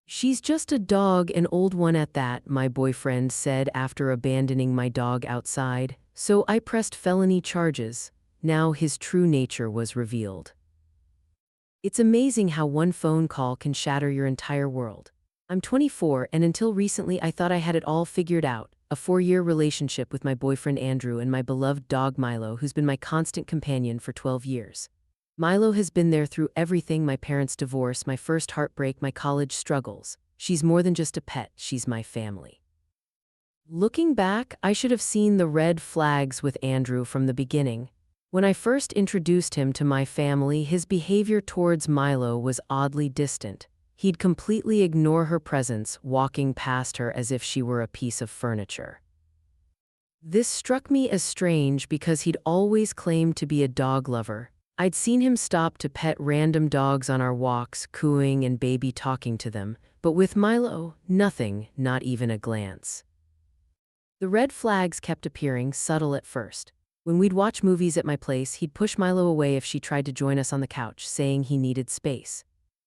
"She's just a dog, an old one at that," my boyfriend said after abandoning my dog outside, so I pressed felony charges. Now his true nature was revealed. It's amazing how one phone call can shatter your entire world. I'm 24, and until recently I thought I had it all figured out. A 4-year relationship with my boyfriend Andrew and my beloved dog Milo, who's been my constant companion for 12 years. Milo has been there through everything: my parents' divorce, my first heartbreak, my college struggles. She's more than just a pet, she's my family. Looking back, I should have seen the red flags with Andrew from the beginning. When I first introduced him to my family, his behavior towards Milo was oddly distant. He'd completely ignore her presence, walking past her as if she were a piece of furniture. This struck me as strange because he'd always claimed to be a dog lover. I'd seen him stop to pet random dogs on our walks, cooing and baby talking to them, but with Milo, nothing, not even a glance. The red flags kept appearing, subtle at first. When we'd watch movies at my place, he'd push Milo away if she tried to join us on the couch, saying he needed space.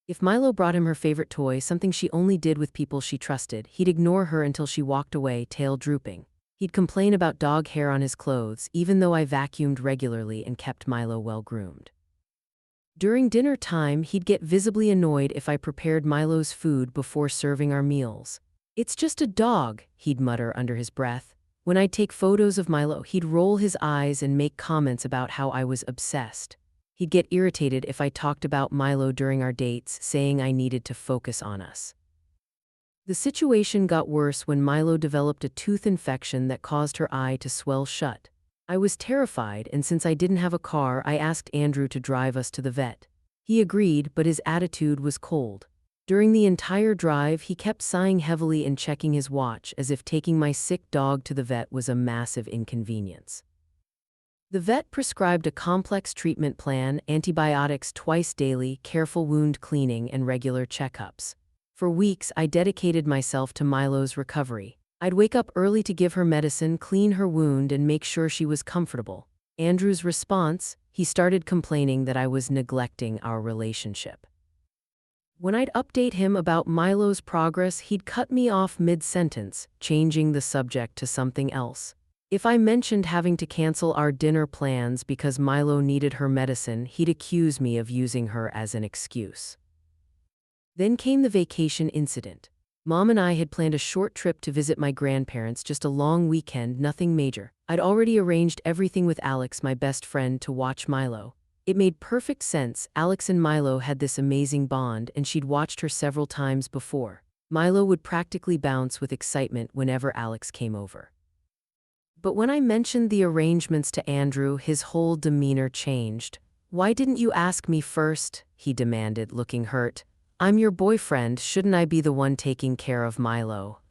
If Milo brought him her favorite toy, something she only did with people she trusted, he'd ignore her until she walked away, tail drooping. He'd complain about dog hair on his clothes, even though I vacuumed regularly and kept Milo well groomed. During dinner time, he'd get visibly annoyed if I prepared Milo's food before serving our meals. "It's just a dog," he'd mutter under his breath. When I'd take photos of Milo, he'd roll his eyes and make comments about how I was obsessed. He'd get irritated if I talked about Milo during our dates, saying I needed to focus on us. The situation got worse when Milo developed a tooth infection that caused her eye to swell shut. I was terrified, and since I didn't have a car, I asked Andrew to drive us to the vet. He agreed, but his attitude was cold. During the entire drive, he kept sighing heavily and checking his watch, as if taking my sick dog to the vet was a massive inconvenience. The vet prescribed a complex treatment plan: antibiotics twice daily, careful wound cleaning, and regular checkups. For weeks, I dedicated myself to Milo's recovery. I'd wake up early to give her medicine, clean her wound, and make sure she was comfortable. Andrew's response: he started complaining that I was neglecting our relationship. When I'd update him about Milo's progress, he'd cut me off mid-sentence, changing the subject to something else. If I mentioned having to cancel our dinner plans because Milo needed her medicine, he'd accuse me of using her as an excuse. Then came the vacation incident. Mom and I had planned a short trip to visit my grandparents, just a long weekend, nothing major. I'd already arranged everything with Alex, my best friend, to watch Milo. It made perfect sense. Alex and Milo had this amazing bond, and she'd watched her several times before. Milo would practically bounce with excitement whenever Alex came over. But when I mentioned the arrangements to Andrew, his whole demeanor changed. "Why didn't you ask me first?" he demanded, looking hurt. "I'm your boyfriend, shouldn't I be the one taking care of Milo?"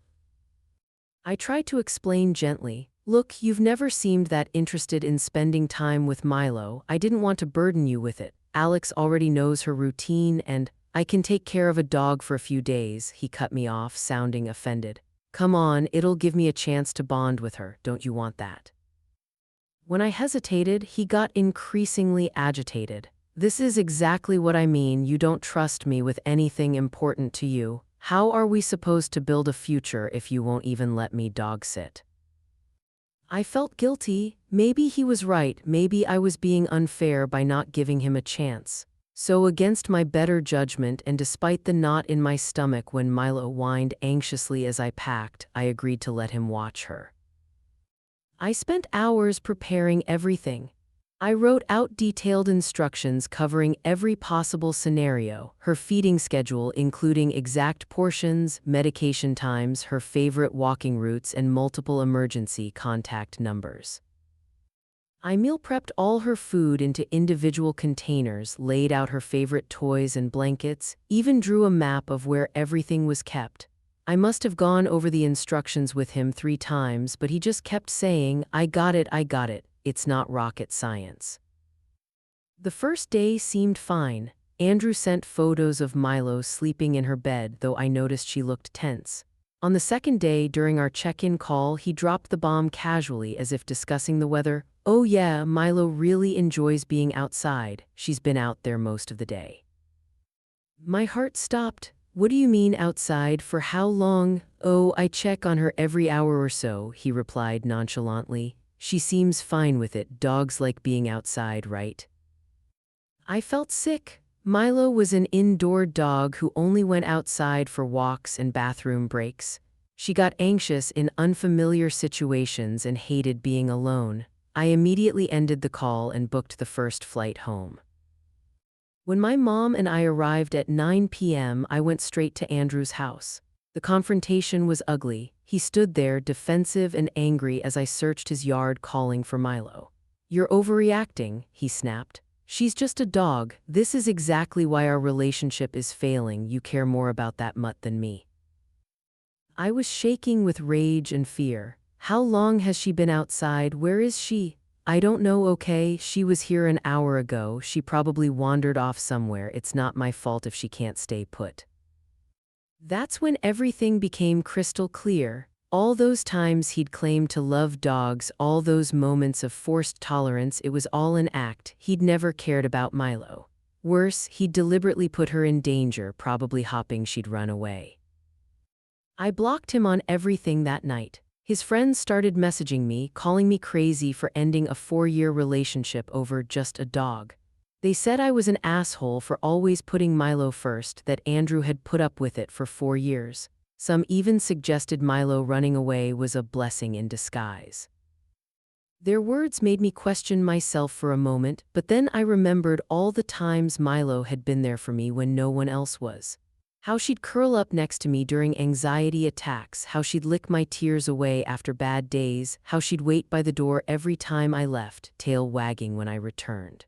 I tried to explain gently. "Look, you've never seemed that interested in spending time with Milo. I didn't want to burden you with it. Alex already knows her routine, and I can take care of a dog for a few days," he cut me off, sounding offended. "Come on, it'll give me a chance to bond with her. Don't you want that?" When I hesitated, he got increasingly agitated. "This is exactly what I mean. You don't trust me with anything important to you. How are we supposed to build a future if you won't even let me dog sit?" I felt guilty. Maybe he was right. Maybe I was being unfair by not giving him a chance. So, against my better judgment and despite the knot in my stomach when Milo whined anxiously as I packed, I agreed to let him watch her. I spent hours preparing everything. I wrote out detailed instructions covering every possible scenario: her feeding schedule, including exact portions, medication times, her favorite walking routes, and multiple emergency contact numbers. I meal prepped all her food into individual containers, laid out her favorite toys and blankets, even drew a map of where everything was kept. I must have gone over the instructions with him 3 times, but he just kept saying, I got it, it's not rocket science." The first day seemed fine. Andrew sent photos of Milo sleeping in her bed, though I noticed she looked tense. On the second day, during our check-in call, he dropped the bomb casually, as if discussing the weather. "Oh yeah, Milo really enjoys being outside. She's been out there most of the day." My heart stopped. What do you mean outside? For how long? Oh, I check on her every hour or so, he replied nonchalantly. She seems fine with it. Dogs like being outside, right? I felt sick. Milo was an indoor dog who only went outside for walks and bathroom breaks. She got anxious in unfamiliar situations and hated being alone. I immediately ended the call and booked the first flight home. When my mom and I arrived at 9 p.m., I went straight to Andrew's house. The confrontation was ugly. He stood there, defensive and angry, as I searched his yard calling for Milo. You're overreacting, he snapped. She's just a dog. This is exactly why our relationship is failing. You care more about that mutt than me. I was shaking with rage and fear. How long has she been outside? Where is she? I don't know, okay? She was here an hour ago. She probably wandered off somewhere. It's not my fault if she can't stay put. That's when everything became crystal clear. All those times he'd claimed to love dogs, all those moments of forced tolerance, it was all an act. He'd never cared about Milo. Worse, he'd deliberately put her in danger, probably hoping she'd run away. I blocked him on everything that night. His friends started messaging me, calling me crazy for ending a 4-year relationship over just a dog. They said I was an asshole for always putting Milo first, that Andrew had put up with it for 4 years. Some even suggested Milo running away was a blessing in disguise. Their words made me question myself for a moment, but then I remembered all the times Milo had been there for me when no one else was. How she'd curl up next to me during anxiety attacks, how she'd lick my tears away after bad days, how she'd wait by the door every time I left, tail wagging when I returned.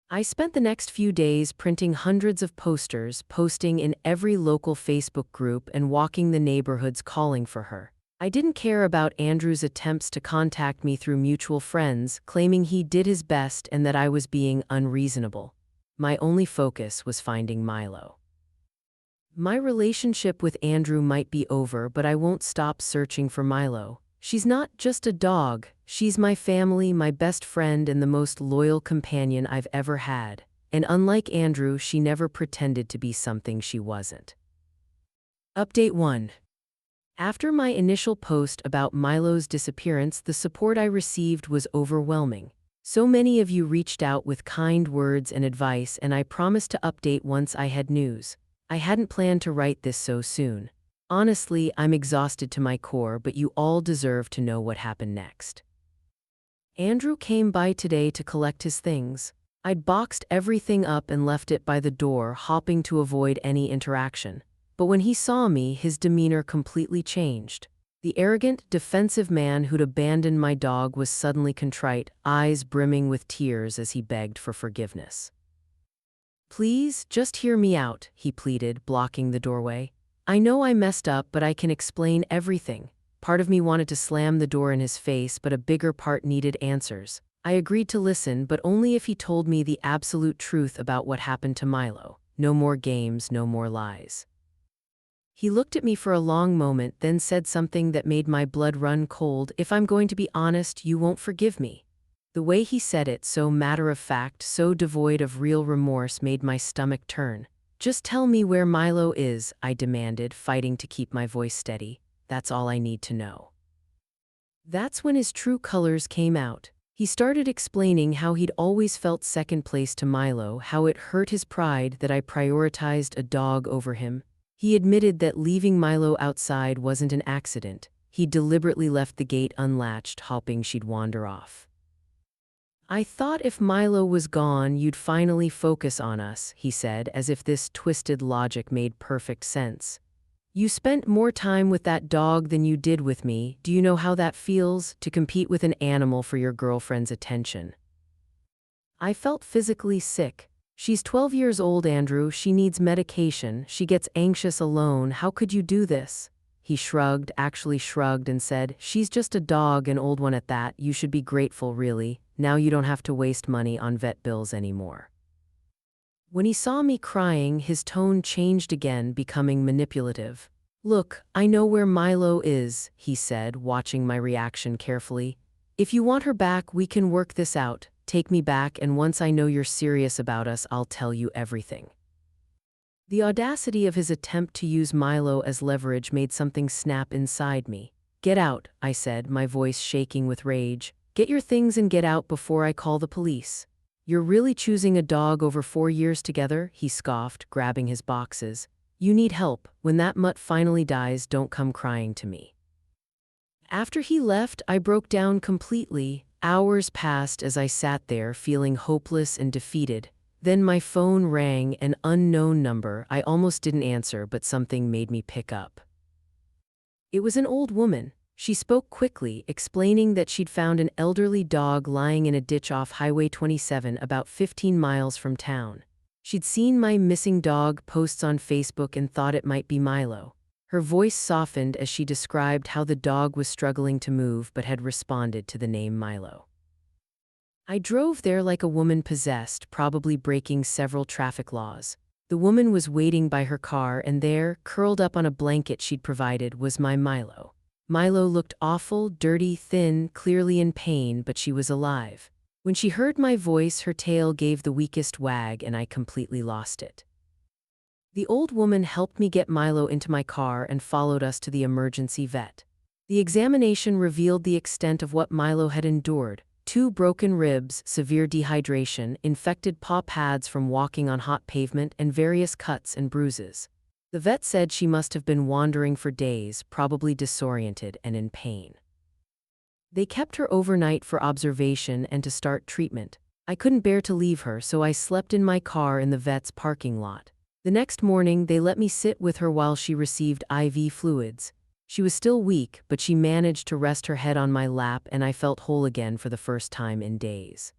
I spent the next few days printing hundreds of posters, posting in every local Facebook group, and walking the neighborhoods calling for her. I didn't care about Andrew's attempts to contact me through mutual friends, claiming he did his best and that I was being unreasonable. My only focus was finding Milo. My relationship with Andrew might be over, but I won't stop searching for Milo. She's not just a dog. She's my family, my best friend, and the most loyal companion I've ever had. And unlike Andrew, she never pretended to be something she wasn't. Update 1. After my initial post about Milo's disappearance, the support I received was overwhelming. So many of you reached out with kind words and advice, and I promised to update once I had news. I hadn't planned to write this so soon. Honestly, I'm exhausted to my core, but you all deserve to know what happened next. Andrew came by today to collect his things. I'd boxed everything up and left it by the door, hoping to avoid any interaction. But when he saw me, his demeanor completely changed. The arrogant, defensive man who'd abandoned my dog was suddenly contrite, eyes brimming with tears as he begged for forgiveness. Please, just hear me out, he pleaded, blocking the doorway. I know I messed up, but I can explain everything. Part of me wanted to slam the door in his face, but a bigger part needed answers. I agreed to listen, but only if he told me the absolute truth about what happened to Milo. No more games, no more lies. He looked at me for a long moment, then said something that made my blood run cold. If I'm going to be honest, you won't forgive me. The way he said it, so matter-of-fact, so devoid of real remorse, made my stomach turn. Just tell me where Milo is, I demanded, fighting to keep my voice steady. That's all I need to know. That's when his true colors came out. He started explaining how he'd always felt second place to Milo, how it hurt his pride that I prioritized a dog over him. He admitted that leaving Milo outside wasn't an accident. He deliberately left the gate unlatched, hoping she'd wander off. I thought if Milo was gone, you'd finally focus on us, he said, as if this twisted logic made perfect sense. You spent more time with that dog than you did with me. Do you know how that feels, to compete with an animal for your girlfriend's attention? I felt physically sick. She's 12 years old, Andrew. She needs medication. She gets anxious alone. How could you do this? He shrugged, actually shrugged, and said, She's just a dog, an old one at that. You should be grateful, really. Now you don't have to waste money on vet bills anymore. When he saw me crying, his tone changed again, becoming manipulative. Look, I know where Milo is, he said, watching my reaction carefully. If you want her back, we can work this out. Take me back, and once I know you're serious about us, I'll tell you everything. The audacity of his attempt to use Milo as leverage made something snap inside me. "Get out," I said, my voice shaking with rage. "Get your things and get out before I call the police." "You're really choosing a dog over 4 years together?" he scoffed, grabbing his boxes. "You need help. When that mutt finally dies, don't come crying to me." After he left, I broke down completely. Hours passed as I sat there feeling hopeless and defeated. Then my phone rang, an unknown number. I almost didn't answer, but something made me pick up. It was an old woman. She spoke quickly, explaining that she'd found an elderly dog lying in a ditch off Highway 27 about 15 miles from town. She'd seen my missing dog posts on Facebook and thought it might be Milo. Her voice softened as she described how the dog was struggling to move but had responded to the name Milo. I drove there like a woman possessed, probably breaking several traffic laws. The woman was waiting by her car, and there, curled up on a blanket she'd provided, was my Milo. Milo looked awful, dirty, thin, clearly in pain, but she was alive. When she heard my voice, her tail gave the weakest wag, and I completely lost it. The old woman helped me get Milo into my car and followed us to the emergency vet. The examination revealed the extent of what Milo had endured: 2 broken ribs, severe dehydration, infected paw pads from walking on hot pavement, and various cuts and bruises. The vet said she must have been wandering for days, probably disoriented and in pain. They kept her overnight for observation and to start treatment. I couldn't bear to leave her, so I slept in my car in the vet's parking lot. The next morning, they let me sit with her while she received IV fluids. She was still weak, but she managed to rest her head on my lap, and I felt whole again for the first time in days.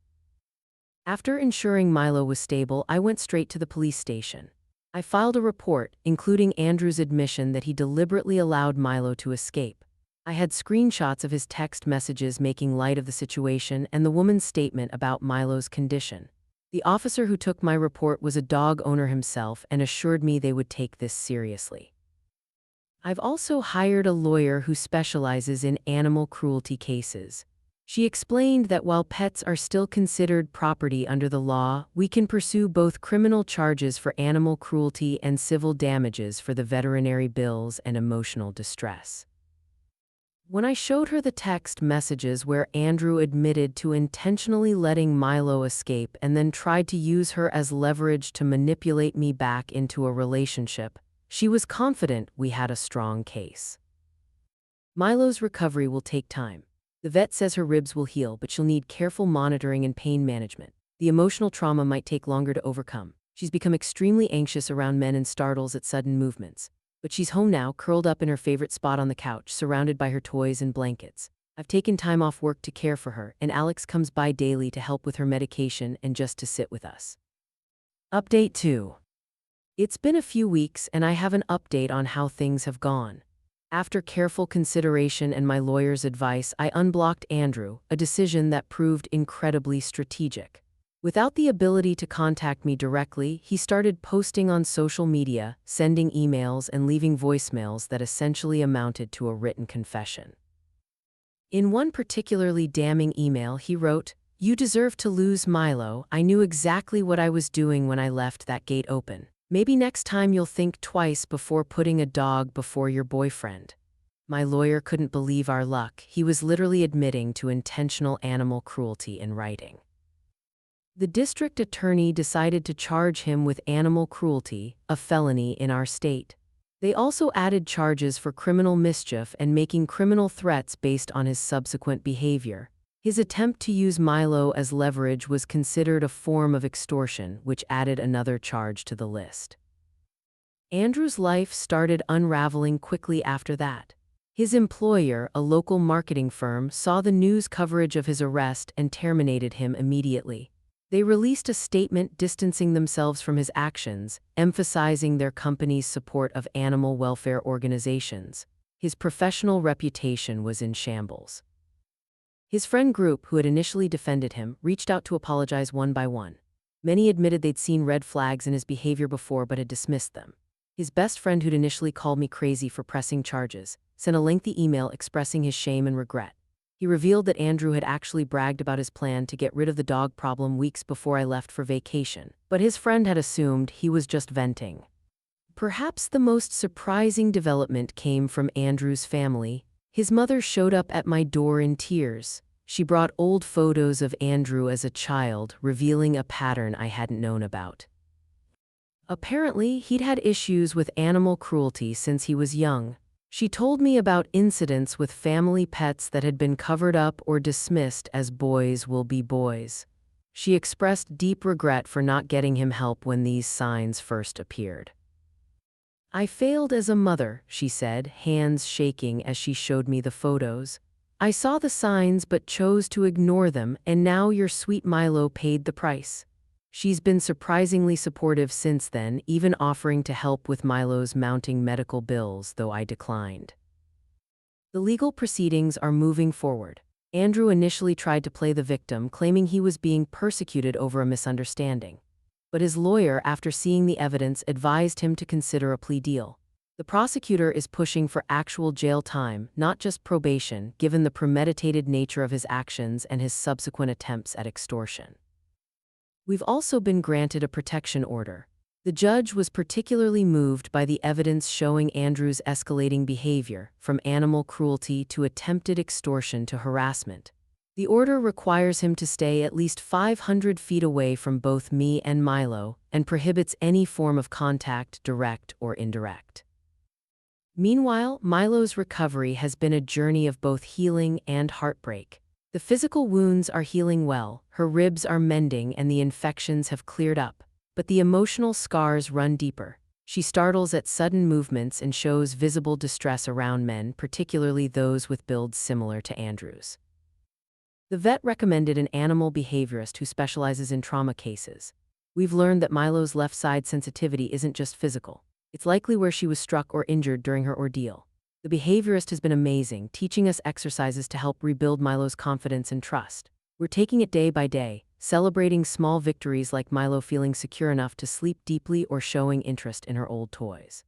After ensuring Milo was stable, I went straight to the police station. I filed a report, including Andrew's admission that he deliberately allowed Milo to escape. I had screenshots of his text messages making light of the situation and the woman's statement about Milo's condition. The officer who took my report was a dog owner himself and assured me they would take this seriously. I've also hired a lawyer who specializes in animal cruelty cases. She explained that while pets are still considered property under the law, we can pursue both criminal charges for animal cruelty and civil damages for the veterinary bills and emotional distress. When I showed her the text messages where Andrew admitted to intentionally letting Milo escape and then tried to use her as leverage to manipulate me back into a relationship, she was confident we had a strong case. Milo's recovery will take time. The vet says her ribs will heal, but she'll need careful monitoring and pain management. The emotional trauma might take longer to overcome. She's become extremely anxious around men and startles at sudden movements. But she's home now, curled up in her favorite spot on the couch, surrounded by her toys and blankets. I've taken time off work to care for her, and Alex comes by daily to help with her medication and just to sit with us. Update 2. It's been a few weeks, and I have an update on how things have gone. After careful consideration and my lawyer's advice, I unblocked Andrew, a decision that proved incredibly strategic. Without the ability to contact me directly, he started posting on social media, sending emails, and leaving voicemails that essentially amounted to a written confession. In one particularly damning email, he wrote, "You deserve to lose, Milo. I knew exactly what I was doing when I left that gate open. Maybe next time you'll think twice before putting a dog before your boyfriend." My lawyer couldn't believe our luck. He was literally admitting to intentional animal cruelty in writing. The district attorney decided to charge him with animal cruelty, a felony in our state. They also added charges for criminal mischief and making criminal threats based on his subsequent behavior. His attempt to use Milo as leverage was considered a form of extortion, which added another charge to the list. Andrew's life started unraveling quickly after that. His employer, a local marketing firm, saw the news coverage of his arrest and terminated him immediately. They released a statement distancing themselves from his actions, emphasizing their company's support of animal welfare organizations. His professional reputation was in shambles. His friend group, who had initially defended him, reached out to apologize one by one. Many admitted they'd seen red flags in his behavior before but had dismissed them. His best friend, who'd initially called me crazy for pressing charges, sent a lengthy email expressing his shame and regret. He revealed that Andrew had actually bragged about his plan to get rid of the dog problem weeks before I left for vacation, but his friend had assumed he was just venting. Perhaps the most surprising development came from Andrew's family. His mother showed up at my door in tears. She brought old photos of Andrew as a child, revealing a pattern I hadn't known about. Apparently, he'd had issues with animal cruelty since he was young. She told me about incidents with family pets that had been covered up or dismissed as boys will be boys. She expressed deep regret for not getting him help when these signs first appeared. "I failed as a mother," she said, hands shaking as she showed me the photos. "I saw the signs but chose to ignore them, and now your sweet Milo paid the price." She's been surprisingly supportive since then, even offering to help with Milo's mounting medical bills, though I declined. The legal proceedings are moving forward. Andrew initially tried to play the victim, claiming he was being persecuted over a misunderstanding. But his lawyer, after seeing the evidence, advised him to consider a plea deal. The prosecutor is pushing for actual jail time, not just probation, given the premeditated nature of his actions and his subsequent attempts at extortion. We've also been granted a protection order. The judge was particularly moved by the evidence showing Andrew's escalating behavior, from animal cruelty to attempted extortion to harassment. The order requires him to stay at least 500 feet away from both me and Milo, and prohibits any form of contact, direct or indirect. Meanwhile, Milo's recovery has been a journey of both healing and heartbreak. The physical wounds are healing well, her ribs are mending and the infections have cleared up. But the emotional scars run deeper. She startles at sudden movements and shows visible distress around men, particularly those with builds similar to Andrew's. The vet recommended an animal behaviorist who specializes in trauma cases. We've learned that Milo's left side sensitivity isn't just physical. It's likely where she was struck or injured during her ordeal. The behaviorist has been amazing, teaching us exercises to help rebuild Milo's confidence and trust. We're taking it day by day, celebrating small victories like Milo feeling secure enough to sleep deeply or showing interest in her old toys.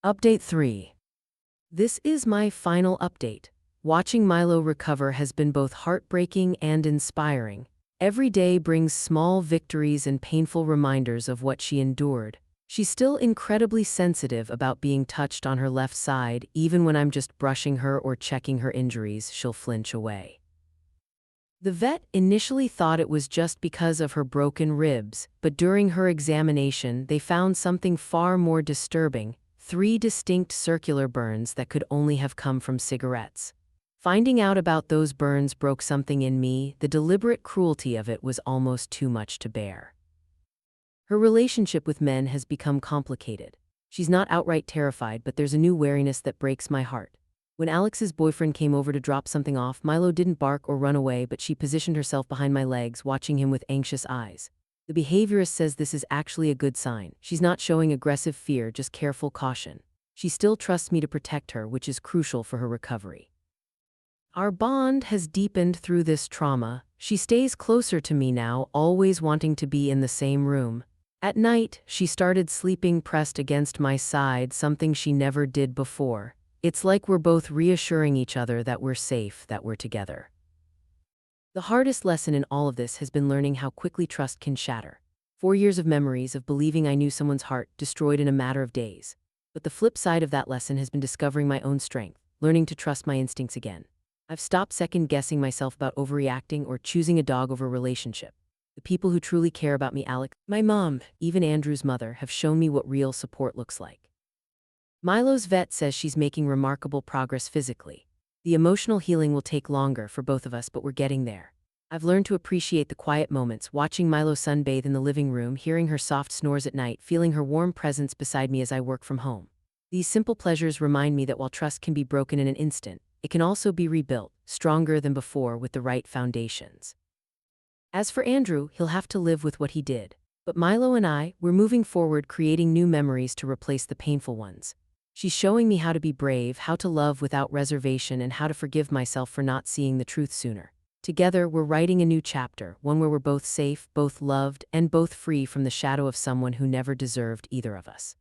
Update 3. This is my final update. Watching Milo recover has been both heartbreaking and inspiring. Every day brings small victories and painful reminders of what she endured. She's still incredibly sensitive about being touched on her left side. Even when I'm just brushing her or checking her injuries, she'll flinch away. The vet initially thought it was just because of her broken ribs, but during her examination, they found something far more disturbing: 3 distinct circular burns that could only have come from cigarettes. Finding out about those burns broke something in me. The deliberate cruelty of it was almost too much to bear. Her relationship with men has become complicated. She's not outright terrified, but there's a new wariness that breaks my heart. When Alex's boyfriend came over to drop something off, Milo didn't bark or run away, but she positioned herself behind my legs, watching him with anxious eyes. The behaviorist says this is actually a good sign. She's not showing aggressive fear, just careful caution. She still trusts me to protect her, which is crucial for her recovery. Our bond has deepened through this trauma. She stays closer to me now, always wanting to be in the same room. At night, she started sleeping pressed against my side, something she never did before. It's like we're both reassuring each other that we're safe, that we're together. The hardest lesson in all of this has been learning how quickly trust can shatter. 4 years of memories of believing I knew someone's heart destroyed in a matter of days. But the flip side of that lesson has been discovering my own strength, learning to trust my instincts again. I've stopped second-guessing myself about overreacting or choosing a dog over a relationship. The people who truly care about me, Alex, my mom, even Andrew's mother, have shown me what real support looks like. Milo's vet says she's making remarkable progress physically. The emotional healing will take longer for both of us, but we're getting there. I've learned to appreciate the quiet moments, watching Milo sunbathe in the living room, hearing her soft snores at night, feeling her warm presence beside me as I work from home. These simple pleasures remind me that while trust can be broken in an instant, it can also be rebuilt, stronger than before with the right foundations. As for Andrew, he'll have to live with what he did. But Milo and we're moving forward, creating new memories to replace the painful ones. She's showing me how to be brave, how to love without reservation, and how to forgive myself for not seeing the truth sooner. Together, we're writing a new chapter, one where we're both safe, both loved, and both free from the shadow of someone who never deserved either of us.